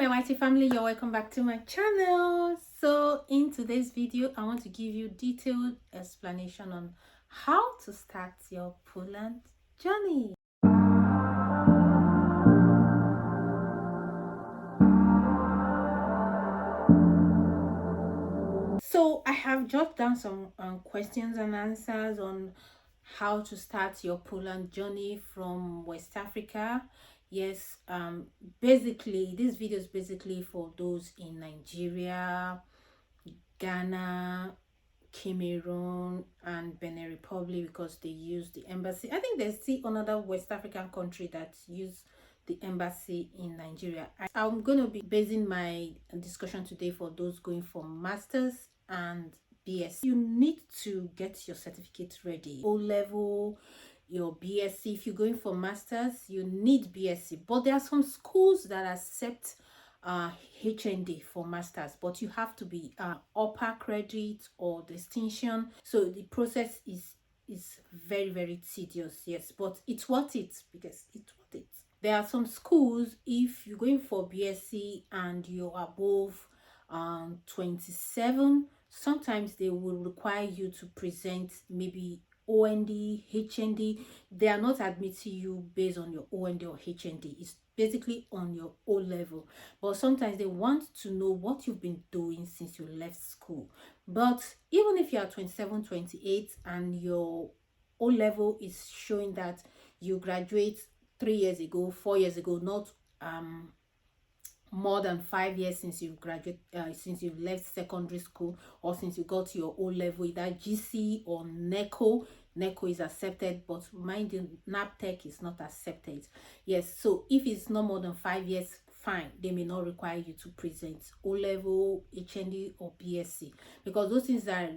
my YT family, you're welcome back to my channel. So in today's video, I want to give you detailed explanation on how to start your Poland journey. So I have jotted down some questions and answers on how to start your Poland journey from West Africa. Yes, basically this video is basically for those in Nigeria, Ghana, Cameroon and Benin Republic, because they use the embassy. I think there's still another West African country that use the embassy in Nigeria. I'm going to be basing my discussion today for those going for masters and BSc. You need to get your certificate ready. O level, your BSc. If you're going for masters, you need BSc, but there are some schools that accept HND for masters, but you have to be upper credit or distinction. So the process is very tedious, yes, but it's worth it because it's worth it. There are some schools, if you're going for BSc and you're above 27, sometimes they will require you to present maybe OND, HND. They are not admitting you based on your OND or HND. It's basically on your O level. But sometimes they want to know what you've been doing since you left school. But even if you are 27, 28 and your O level is showing that you graduate 3 years ago, 4 years ago, not more than 5 years since you've graduated, since you've left secondary school, or since you got to your O level, either GC or NECO. NECO is accepted, but mind you, NAPTEC is not accepted. Yes, so if it's not more than 5 years, fine, they may not require you to present O level, HND or BSc, because those things are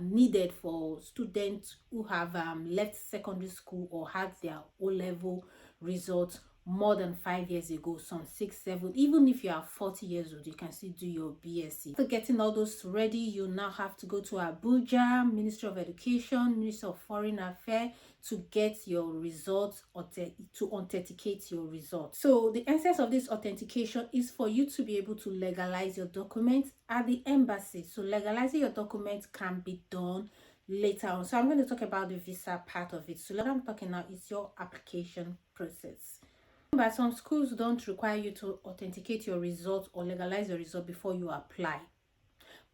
needed for students who have left secondary school or had their O level results more than 5 years ago, some 6, 7. Even if you are 40 years old, you can still do your BSc. After getting all those ready, you now have to go to Abuja, Ministry of Education, Ministry of Foreign Affairs, to get your results or to authenticate your results. So the essence of this authentication is for you to be able to legalize your documents at the embassy. So legalizing your documents can be done later on. So I'm going to talk about the visa part of it. So what I'm talking now is your application process. But some schools don't require you to authenticate your results or legalize your result before you apply.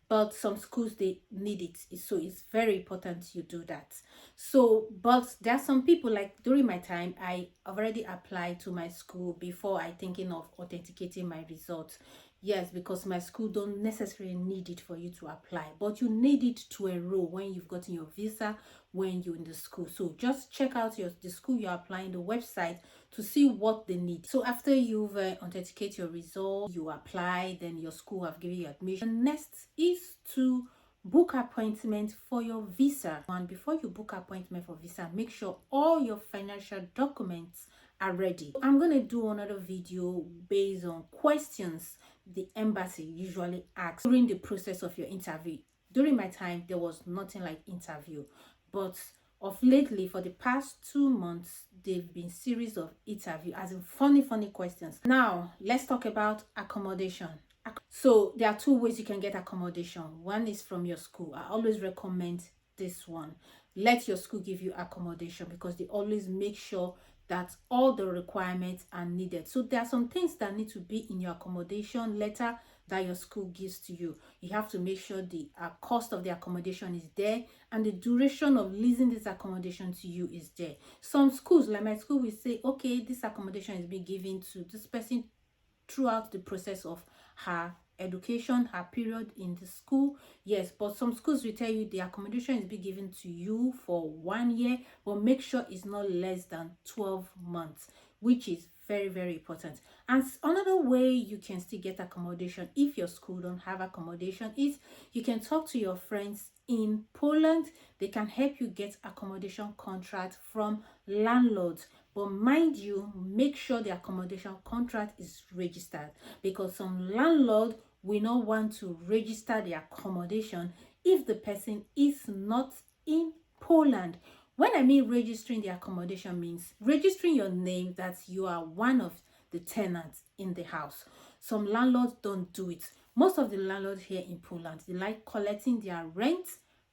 But some schools, they need it, so it's very important you do that. So but there are some people, like during my time, I already applied to my school before I thinking of authenticating my results. Yes, because my school don't necessarily need it for you to apply, but you need it to enroll when you've gotten your visa, when you're in the school. So just check out the school you're applying, the website, to see what they need. So after you've authenticated your result, you apply, then your school have given you admission. Next is to book appointment for your visa. And before you book appointment for visa, make sure all your financial documents are ready. I'm going to do another video based on questions the embassy usually asks during the process of your interview. During my time, there was nothing like interview, but of lately, for the past 2 months, they've been series of interview, as in funny questions. Now let's talk about accommodation. So there are 2 ways you can get accommodation. One is from your school. I always recommend this one. Let your school give you accommodation, because they always make sure that all the requirements are needed. So there are some things that need to be in your accommodation letter that your school gives to you. You have to make sure the cost of the accommodation is there, and the duration of leasing this accommodation to you is there. Some schools, like my school, will say, okay, this accommodation is being given to this person throughout the process of her education, her period in the school. Yes, but some schools will tell you the accommodation is being given to you for 1 year, but make sure it's not less than 12 months, which is very important. And another way you can still get accommodation if your school don't have accommodation is you can talk to your friends in Poland. They can help you get accommodation contract from landlords. But mind you, make sure the accommodation contract is registered, because some landlord will not want to register the accommodation if the person is not in Poland. When I mean registering the accommodation, means registering your name that you are one of the tenants in the house. Some landlords don't do it. Most of the landlords here in Poland, they like collecting their rent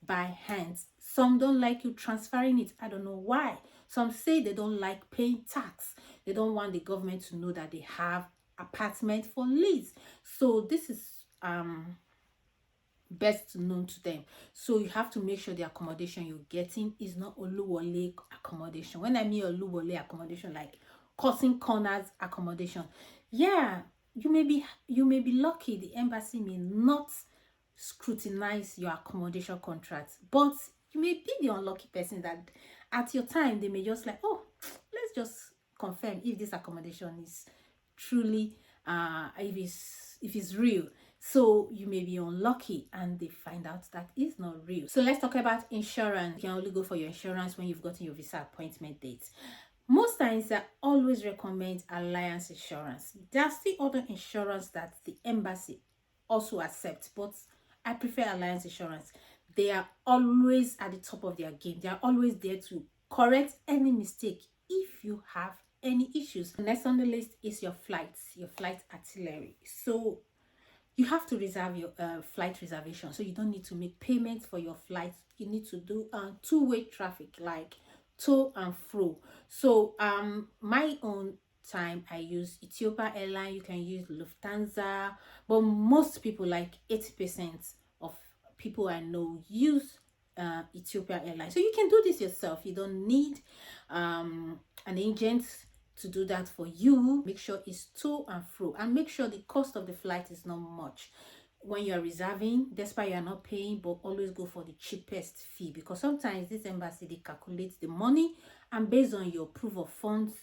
by hands. Some don't like you transferring it. I don't know why. Some say they don't like paying tax. They don't want the government to know that they have apartment for lease. So this is best known to them. So you have to make sure the accommodation you're getting is not Oluwole accommodation. When I mean Oluwole accommodation, like cutting corners accommodation, yeah, you may be lucky. The embassy may not scrutinize your accommodation contract, but you may be the unlucky person that at your time they may just like, oh, let's just confirm if this accommodation is truly if it's real. So you may be unlucky and they find out that it's not real. So let's talk about insurance. You can only go for your insurance when you've gotten your visa appointment date. Most times I always recommend alliance insurance. There are still other insurance that the embassy also accepts, but I prefer alliance insurance. They are always at the top of their game. They are always there to correct any mistake if you have any issues. Next on the list is your flight artillery. So you have to reserve your flight reservation. So you don't need to make payments for your flight. You need to do two-way traffic, like to and fro. So my own time, I use Ethiopia Airline. You can use Lufthansa, but most people, like 80% of people I know, use Ethiopia Airline. So you can do this yourself. You don't need an agent to do that for you. Make sure it's to and fro, and make sure the cost of the flight is not much when you're reserving, despite you're not paying. But always go for the cheapest fee, because sometimes this embassy, they calculate the money, and based on your proof of funds,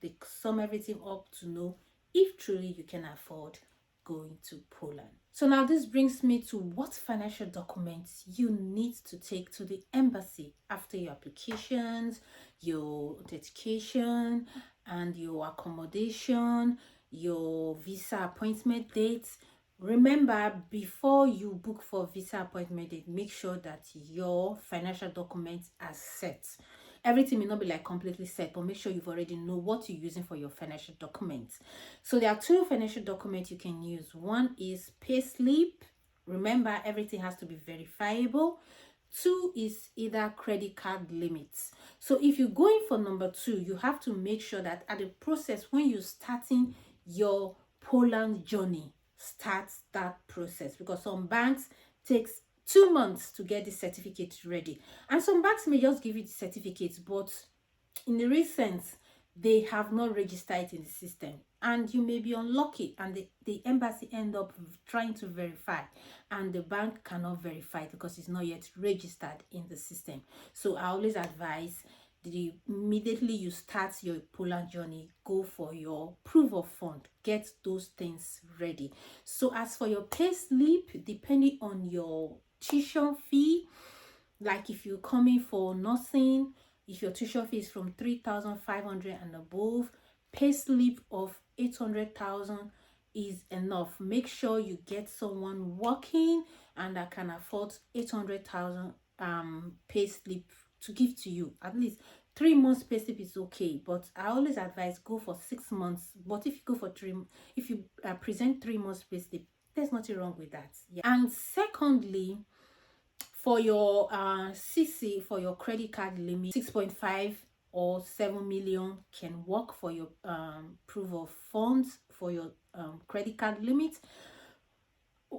they sum everything up to know if truly you can afford going to Poland. So now this brings me to what financial documents you need to take to the embassy after your applications, your authentication, and your accommodation, your visa appointment dates. Remember, before you book for visa appointment date, make sure that your financial documents are set. Everything may not be like completely set, but make sure you've already know what you're using for your financial documents. So there are two financial documents you can use. One is payslip. Remember, everything has to be verifiable. Two is either credit card limits. So if you're going for number two, you have to make sure that at the process, when you're starting your Poland journey, start that process, because some banks takes 2 months to get the certificate ready, and some banks may just give you the certificates, but in the real sense, they have not registered it in the system, and you may be unlucky, and the embassy end up trying to verify, and the bank cannot verify it because it's not yet registered in the system. So I always advise, immediately you start your Poland journey, go for your proof of fund, get those things ready. So as for your pay slip, depending on your tuition fee, like if you're coming for nursing, if your tuition fee is from 3,500 and above, pay slip of 800,000 is enough. Make sure you get someone working and that can afford 800,000 pay slip to give to you. At least 3 months pay slip is okay, but I always advise go for 6 months. But if you go for if you present 3 months pay slip, there's nothing wrong with that. Yeah. And secondly, for your CC, for your credit card limit, 6.5 or 7 million can work for your proof of funds for your credit card limit.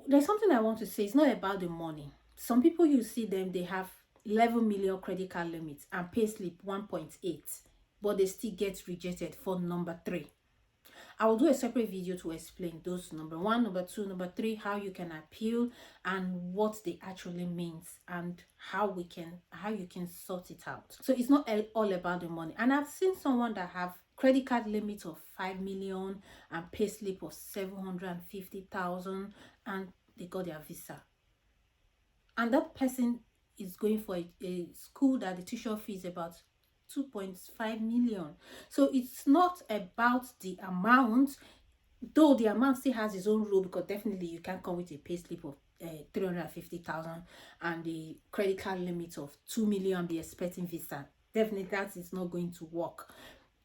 There's something I want to say. It's not about the money. Some people, you see them, they have 11 million credit card limits and pay slip 1.8, but they still get rejected for number 3. I will do a separate video to explain those number 1, number 2, number 3, how you can appeal and what they actually means, and how you can sort it out. So it's not all about the money. And I've seen someone that have credit card limit of 5 million and pay slip of 750,000, and they got their visa. And that person is going for a school that the tuition fee is about 2.5 million. So it's not about the amount, though the amount still has its own rule, because definitely you can't come with a pay slip of 350,000 and the credit card limit of 2 million and be expecting visa. Definitely that is not going to work.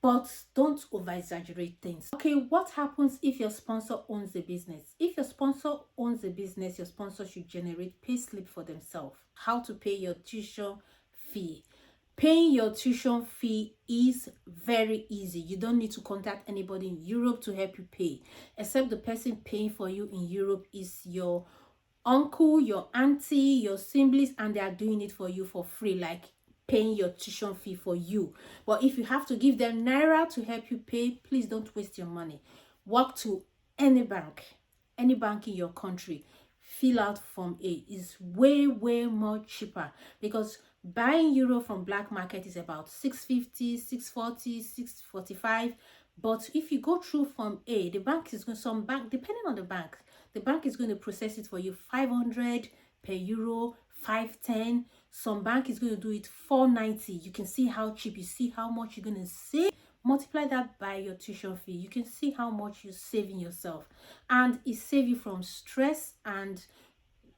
but don't over exaggerate things. Okay, what happens if your sponsor owns the business? If your sponsor owns the business, your sponsor should generate pay slip for themselves. How to pay your tuition fee? Paying your tuition fee is very easy. You don't need to contact anybody in Europe to help you pay, except the person paying for you in Europe is your uncle, your auntie, your siblings, and they are doing it for you for free, like paying your tuition fee for you. But if you have to give them naira to help you pay, please don't waste your money. Walk to any bank in your country, fill out form A. Is way more cheaper, because buying euro from black market is about 650, 640, 645. But if you go through form A, the bank is going, some bank, depending on the bank is going to process it for you 500 per euro, 510. Some bank is going to do it 490. You can see how cheap. You see how much you're going to save. Multiply that by your tuition fee. You can see how much you're saving yourself, and it saves you from stress and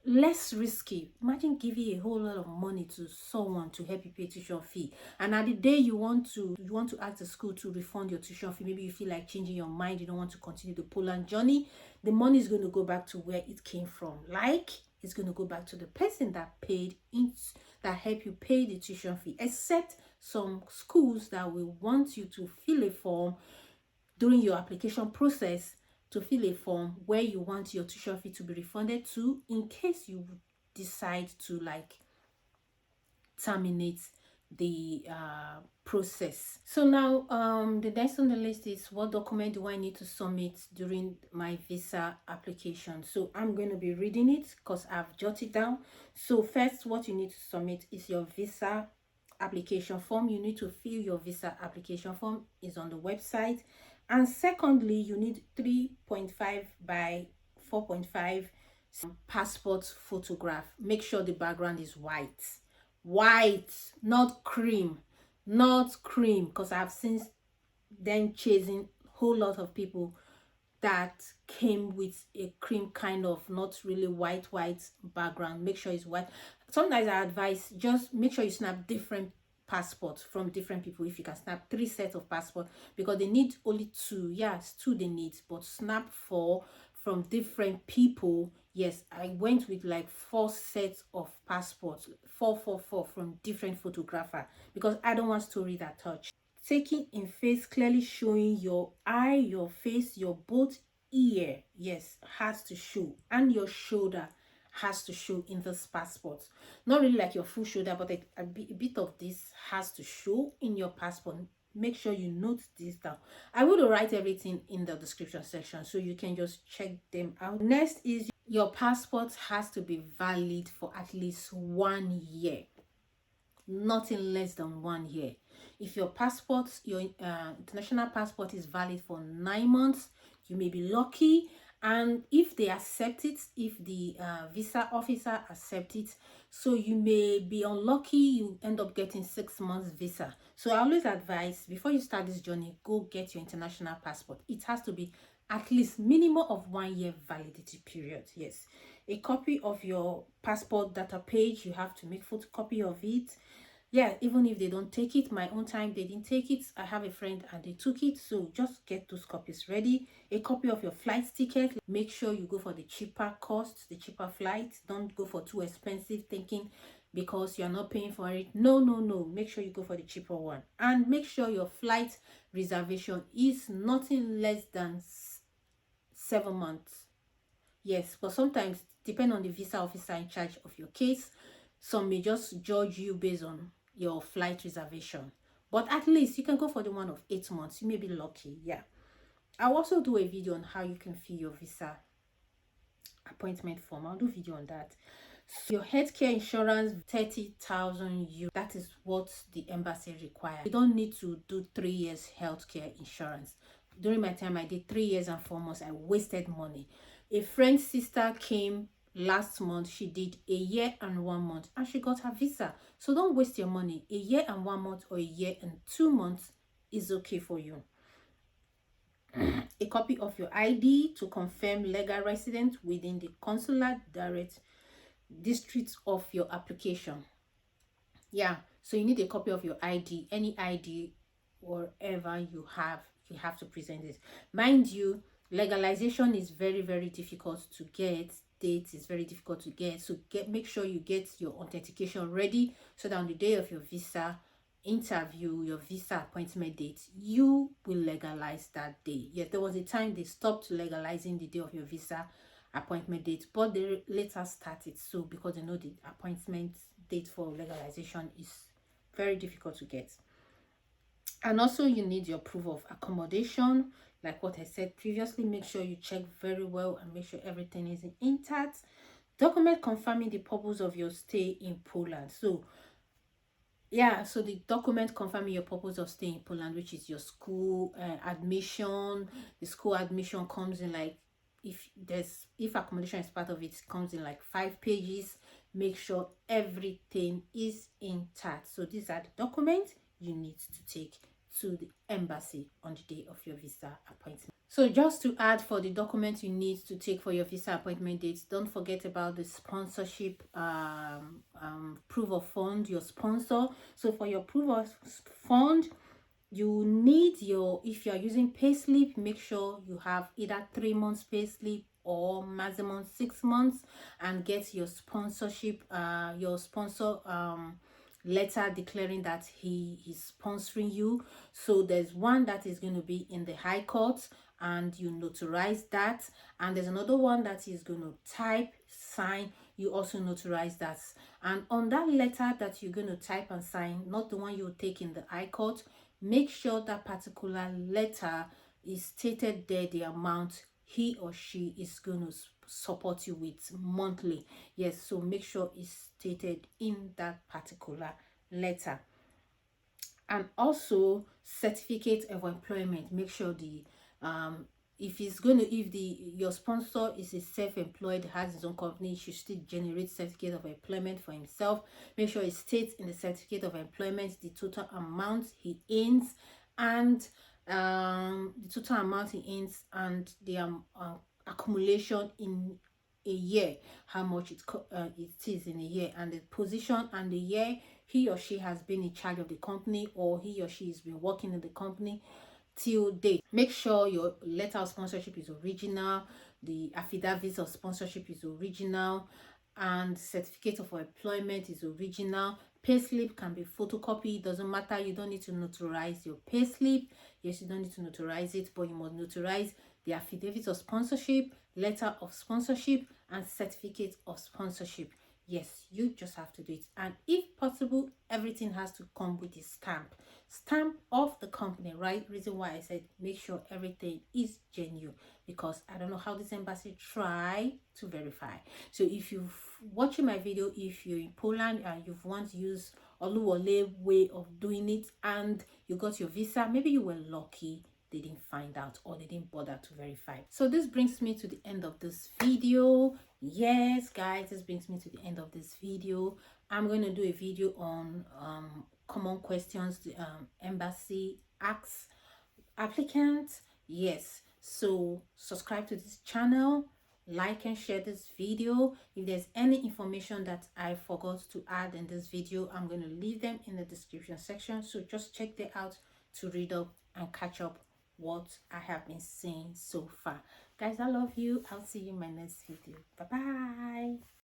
less risky. Imagine giving a whole lot of money to someone to help you pay tuition fee, and at the day you want to ask the school to refund your tuition fee, maybe you feel like changing your mind, you don't want to continue the Poland journey, the money is going to go back to where it came from. Like, it's going to go back to the person that paid it, that helped you pay the tuition fee. Except some schools that will want you to fill a form during your application process, to fill a form where you want your tuition fee to be refunded to, in case you decide to like terminate the process. So now the next on the list is, what document do I need to submit during my visa application? So I'm going to be reading it because I've jotted down. So first, what you need to submit is your visa application form. You need to fill your visa application form, is on the website. And secondly, you need 3.5 by 4.5 passport photograph. Make sure the background is white, not cream, because I've seen them chasing whole lot of people that came with a cream kind of, not really white background. Make sure it's white. Sometimes I advise, just make sure you snap different passports from different people. If you can snap 3 sets of passport, because they need only 2. Yes, 2 they need, but snap 4 from different people. Yes, I went with like 4 sets of passports, 4 from different photographer, because I don't want story that touch. Taking in face, clearly showing your eye, your face, your both ear, yes, has to show, and your shoulder has to show in this passport. Not really like your full shoulder, but a bit of this has to show in your passport. Make sure you note this down. I will write everything in the description section, so you can just check them out. Next is, your passport has to be valid for at least 1 year, nothing less than 1 year. If your passport, your international passport, is valid for 9 months, you may be lucky. And if they accept it, if the visa officer accepts it, so you may be unlucky, you end up getting 6 months visa. So I always advise, before you start this journey, go get your international passport. It has to be at least minimum of 1 year validity period. Yes, a copy of your passport data page, you have to make photocopy of it. Yeah, even if they don't take it, my own time they didn't take it, I have a friend and they took it, so just get those copies ready. A copy of your flight ticket. Make sure you go for the cheaper cost, the cheaper flight. Don't go for too expensive, thinking because you're not paying for it. No, make sure you go for the cheaper one. And make sure your flight reservation is nothing less than 7 months. Yes, but sometimes, depend on the visa officer in charge of your case, some may just judge you based on your flight reservation. But at least you can go for the one of 8 months. You may be lucky. Yeah, I'll also do a video on how you can fill your visa appointment form. I'll do a video on that. So your healthcare insurance, 30,000 euros. That is what the embassy requires. You don't need to do 3 years healthcare insurance. During my time, I did 3 years and 4 months. I wasted money. A friend's sister came last month. She did 1 year and 1 month, and she got her visa. So don't waste your money. 1 year and 1 month or 1 year and 2 months is okay for you. A copy of your ID to confirm legal residence within the consular direct district of your application. Yeah, so you need a copy of your ID, any ID wherever you have to present it. Mind you, legalization is very, very difficult to get. Dates is very difficult to get, so make sure you get your authentication ready, so that on the day of your visa interview, your visa appointment date, you will legalize that day. Yes, there was a time they stopped legalizing the day of your visa appointment date, but they later started, so because they know the appointment date for legalization is very difficult to get. And also you need your proof of accommodation, like what I said previously. Make sure you check very well and make sure everything is intact. Document confirming the purpose of your stay in Poland. So yeah, so the document confirming your purpose of staying in Poland, which is your school admission. The school admission comes in like, if accommodation is part of it, comes in like 5 pages. Make sure everything is intact. So these are the documents you need to take to the embassy on the day of your visa appointment. So just to add, for the documents you need to take for your visa appointment dates, don't forget about the sponsorship proof of fund, your sponsor. So for your proof of fund, you need your, if you are using payslip, make sure you have either 3 months payslip or maximum 6 months, and get your sponsorship your sponsor letter declaring that he is sponsoring you. So there's one that is going to be in the High Court, and you notarize that, and there's another one that is going to type, sign, you also notarize that. And on that letter that you're going to type and sign, not the one you take in the High Court, make sure that particular letter is stated there the amount he or she is going to support you with monthly. Yes, so make sure it's stated in that particular letter. And also certificate of employment. Make sure the if your sponsor is a self-employed, has his own company, he should still generate certificate of employment for himself. Make sure it states in the certificate of employment the total amount he earns, and the total amount he earns, and the accumulation in a year, how much it is in a year, and the position and the year he or she has been in charge of the company, or he or she has been working in the company till date. Make sure your letter of sponsorship is original, the affidavit of sponsorship is original, and certificate of employment is original. Payslip can be photocopied, doesn't matter. You don't need to notarize your payslip. Yes, you don't need to notarize it, but you must notarize the affidavit of sponsorship, letter of sponsorship, and certificate of sponsorship. Yes, you just have to do it. And if possible, everything has to come with a stamp of the company, right? Reason why I said make sure everything is genuine, because I don't know how this embassy try to verify. So if you're watching my video, if you're in Poland and you've once used Oluwole way of doing it and you got your visa, maybe you were lucky they didn't find out, or they didn't bother to verify. So this brings me to the end of this video. Yes guys, this brings me to the end of this video. I'm going to do a video on common questions the embassy asks applicants. Yes, so subscribe to this channel, like and share this video. If there's any information that I forgot to add in this video, I'm going to leave them in the description section, so just check them out to read up and catch up what I have been saying so far. Guys, I love you. I'll see you in my next video. Bye bye.